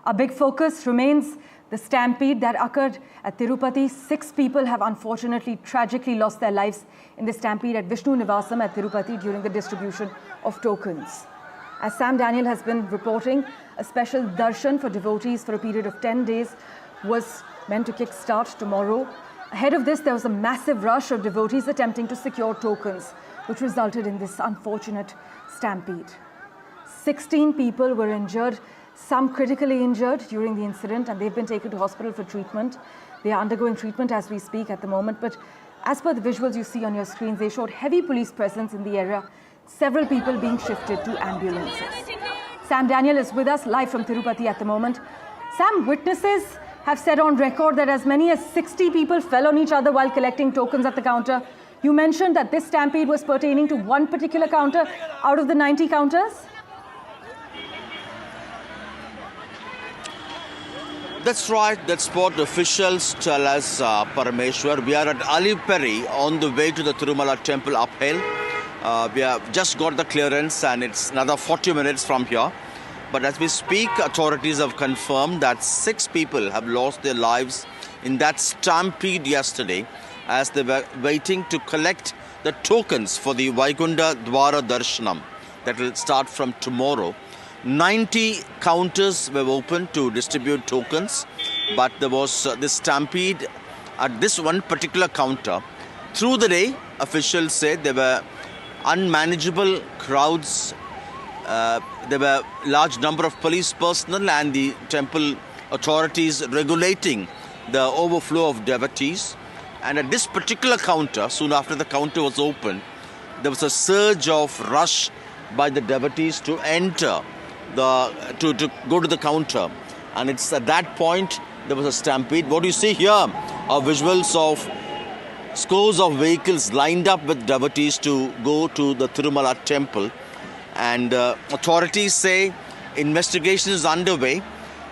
Our big focus remains the stampede that occurred at Tirupati. 6 people have unfortunately, tragically lost their lives in the stampede at Vishnu Niwasam at Tirupati during the distribution of tokens. As Sam Daniel has been reporting, a special darshan for devotees for a period of 10 days was meant to kick-start tomorrow. Ahead of this, there was a massive rush of devotees attempting to secure tokens, which resulted in this unfortunate stampede. 16 people were injured, some critically injured during the incident, and they've been taken to hospital for treatment. They are undergoing treatment as we speak at the moment, but as per the visuals you see on your screens, they showed heavy police presence in the area, several people being shifted to ambulances. Sam Daniel is with us live from Tirupati at the moment. Sam, witnesses have said on record that as many as 60 people fell on each other while collecting tokens at the counter. You mentioned that this stampede was pertaining to one particular counter out of the 90 counters? That's right. That's what officials tell us, Parameshwar. We are at Eyewitness on the way to the Tirumala temple uphill. We have just got the clearance and it's another 40 minutes from here. But as we speak, authorities have confirmed that 6 people have lost their lives in that stampede yesterday as they were waiting to collect the tokens for the Vaikuntha Dwara Sarvadarshanam that will start from tomorrow. 90 counters were open to distribute tokens, but there was this stampede at this one particular counter. Through the day, officials said there were unmanageable crowds. There were large number of police personnel and the temple authorities regulating the overflow of devotees. And at this particular counter, soon after the counter was opened, there was a surge of rush by the devotees to enter to go to the counter. And it's at that point there was a stampede. What you see here are visuals of scores of vehicles lined up with devotees to go to the Tirumala temple. And authorities say investigation is underway.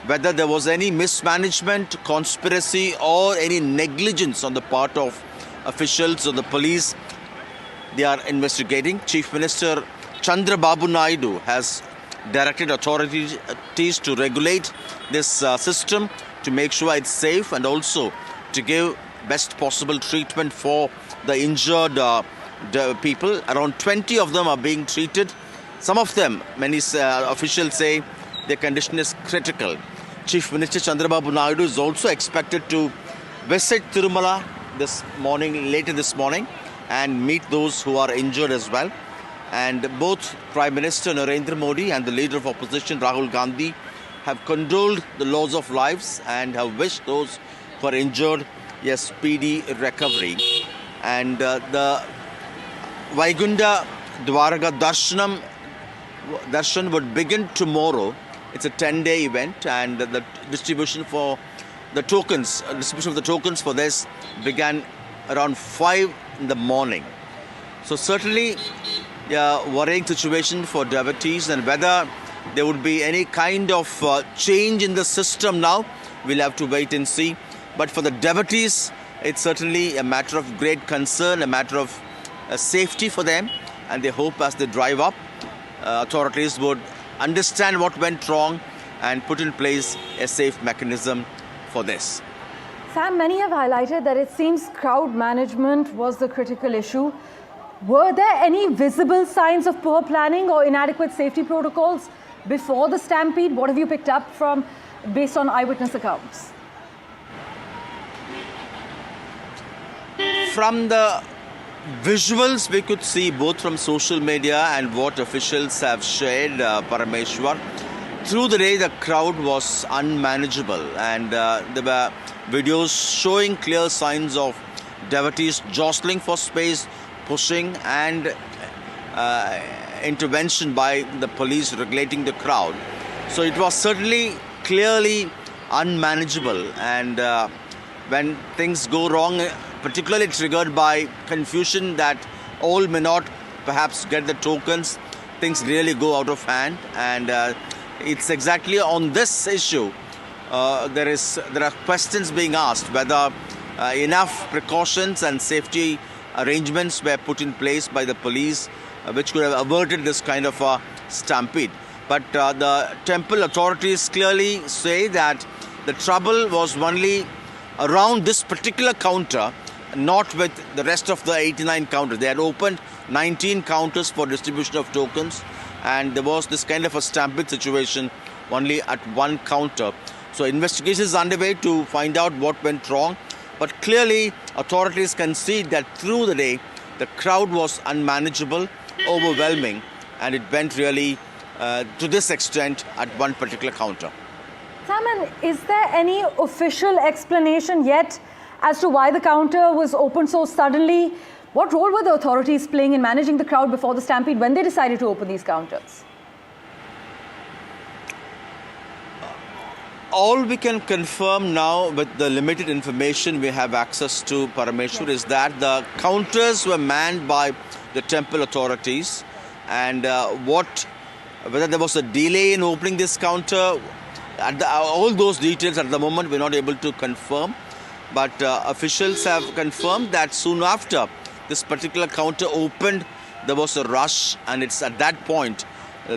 Whether there was any mismanagement, conspiracy or any negligence on the part of officials or the police, they are investigating. Chief Minister Chandrababu Naidu has directed authorities to regulate this system to make sure it's safe and also to give best possible treatment for the injured people. Around 20 of them are being treated. Some of them, many officials say, their condition is critical. Chief Minister Chandrababu Naidu is also expected to visit Tirumala later this morning, and meet those who are injured as well. And both Prime Minister Narendra Modi and the leader of opposition Rahul Gandhi have condoled the loss of lives and have wished those who are injured a speedy recovery. And the Vaikuntha Dwara Darshan would begin tomorrow. It's a 10-day event, and the distribution of the tokens for this began around 5 in the morning. So certainly worrying situation for devotees, and whether there would be any kind of change in the system now, we'll have to wait and see. But for the devotees, it's certainly a matter of great concern, a matter of safety for them, and they hope as they drive up, authorities would understand what went wrong and put in place a safe mechanism for this. Sam, many have highlighted that it seems crowd management was the critical issue. Were there any visible signs of poor planning or inadequate safety protocols before the stampede? What have you picked up based on eyewitness accounts? From the visuals we could see, both from social media and what officials have shared, Parameshwar, through the day the crowd was unmanageable, and there were videos showing clear signs of devotees jostling for space, pushing, and intervention by the police regulating the crowd. So it was certainly clearly unmanageable, and when things go wrong, particularly triggered by confusion that all may not perhaps get the tokens, things really go out of hand. And it's exactly on this issue there are questions being asked whether enough precautions and safety arrangements were put in place by the police which could have averted this kind of a stampede. But the temple authorities clearly say that the trouble was only around this particular counter, not with the rest of the 89 counters. They had opened 19 counters for distribution of tokens, and there was this kind of a stampede situation only at one counter. So investigation is underway to find out what went wrong. But clearly, authorities concede that through the day, the crowd was unmanageable, overwhelming, and it went really to this extent at one particular counter. Sam, is there any official explanation yet as to why the counter was opened so suddenly? What role were the authorities playing in managing the crowd before the stampede when they decided to open these counters? All we can confirm now with the limited information we have access to, Parameshwar, is that the counters were manned by the temple authorities, and whether there was a delay in opening this counter, all those details at the moment we're not able to confirm. But officials have confirmed that soon after this particular counter opened, there was a rush, and it's at that point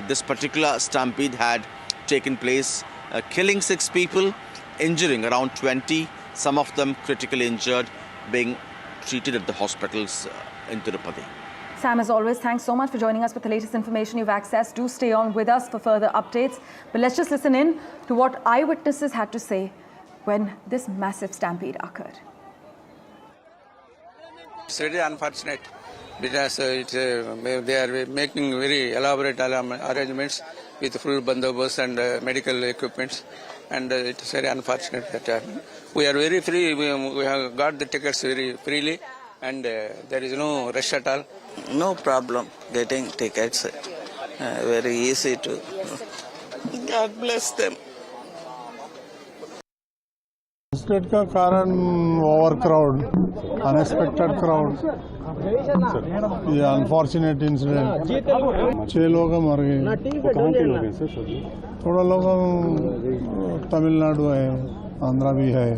this particular stampede had taken place, killing 6 people, injuring around 20, some of them critically injured, being treated at the hospitals in Tirupati. Sam, as always, thanks so much for joining us with the latest information you've accessed. Do stay on with us for further updates. But let's just listen in to what eyewitnesses had to say when this massive stampede occurred. It's very unfortunate because they are making very elaborate arrangements with full bandobast and medical equipments, and it's very unfortunate that happened. We are very free. We have got the tickets very freely, and there is no rush at all. No problem getting tickets. Very easy to. God bless them. State का कारण over crowd, unexpected crowd, ये unfortunate incident. 6 लोग मर गए। कहाँ के लोग हैं सर? थोड़ा लोग तमिलनाडु है, आंध्रा भी है।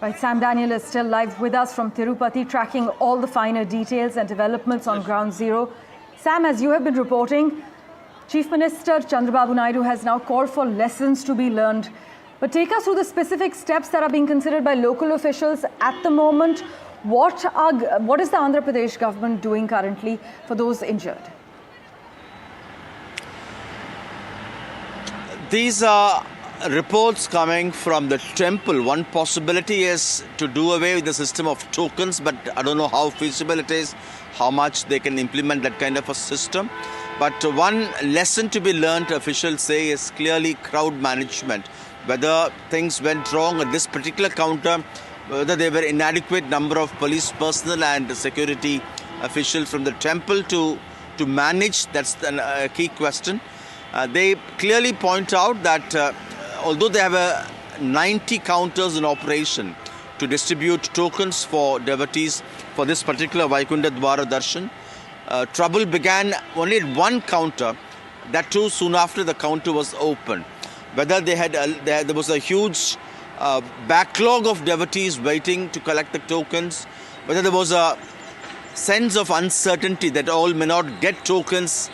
Right, Sam Daniel is still live with us from Tirupati, tracking all the finer details and developments on ground zero. Sam, as you have been reporting, Chief Minister Chandrababu Naidu has now called for lessons to be learned. But take us through the specific steps that are being considered by local officials at the moment. What is the Andhra Pradesh government doing currently for those injured? These are reports coming from the temple. One possibility is to do away with the system of tokens, but I don't know how feasible it is, how much they can implement that kind of a system. But one lesson to be learned, officials say, is clearly crowd management. Whether things went wrong at this particular counter, whether there were inadequate number of police personnel and security officials from the temple to manage, that's the key question. They clearly point out that although they have 90 counters in operation to distribute tokens for devotees for this particular Vaikuntha Dwara Darshan, trouble began only at one counter, that too soon after the counter was opened. Whether there was a huge backlog of devotees waiting to collect the tokens, whether there was a sense of uncertainty that all may not get tokens,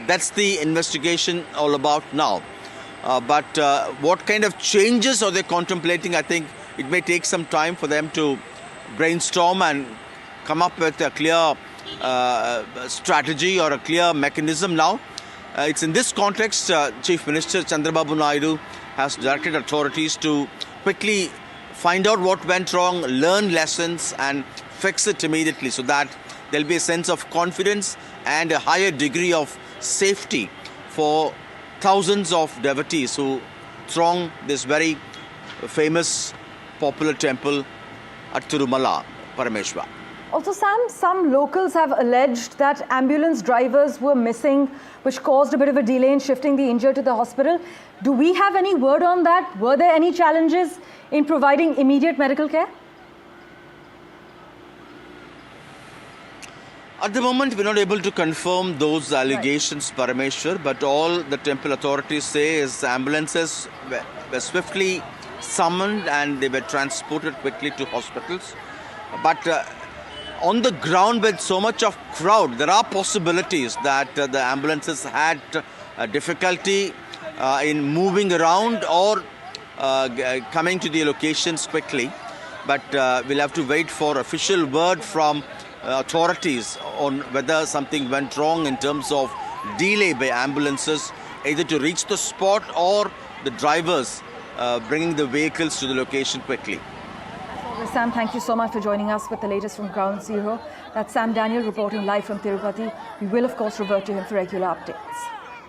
that's the investigation all about now. But what kind of changes are they contemplating? I think it may take some time for them to brainstorm and come up with a clear strategy or a clear mechanism now. It's in this context, Chief Minister Chandrababu Naidu has directed authorities to quickly find out what went wrong, learn lessons and fix it immediately so that there'll be a sense of confidence and a higher degree of safety for thousands of devotees who throng this very famous, popular temple at Tirumala, Parameshwar. Also, Sam, some locals have alleged that ambulance drivers were missing, which caused a bit of a delay in shifting the injured to the hospital. Do we have any word on that? Were there any challenges in providing immediate medical care? At the moment, we're not able to confirm those allegations, right, Parameshwar, but all the temple authorities say is ambulances were swiftly summoned and they were transported quickly to hospitals. But on the ground with so much of crowd, there are possibilities that the ambulances had difficulty in moving around or coming to the locations quickly. But we'll have to wait for official word from authorities on whether something went wrong in terms of delay by ambulances, either to reach the spot or the drivers bringing the vehicles to the location quickly. Sam, thank you so much for joining us with the latest from Ground Zero. That's Sam Daniel reporting live from Tirupati. We will, of course, revert to him for regular updates.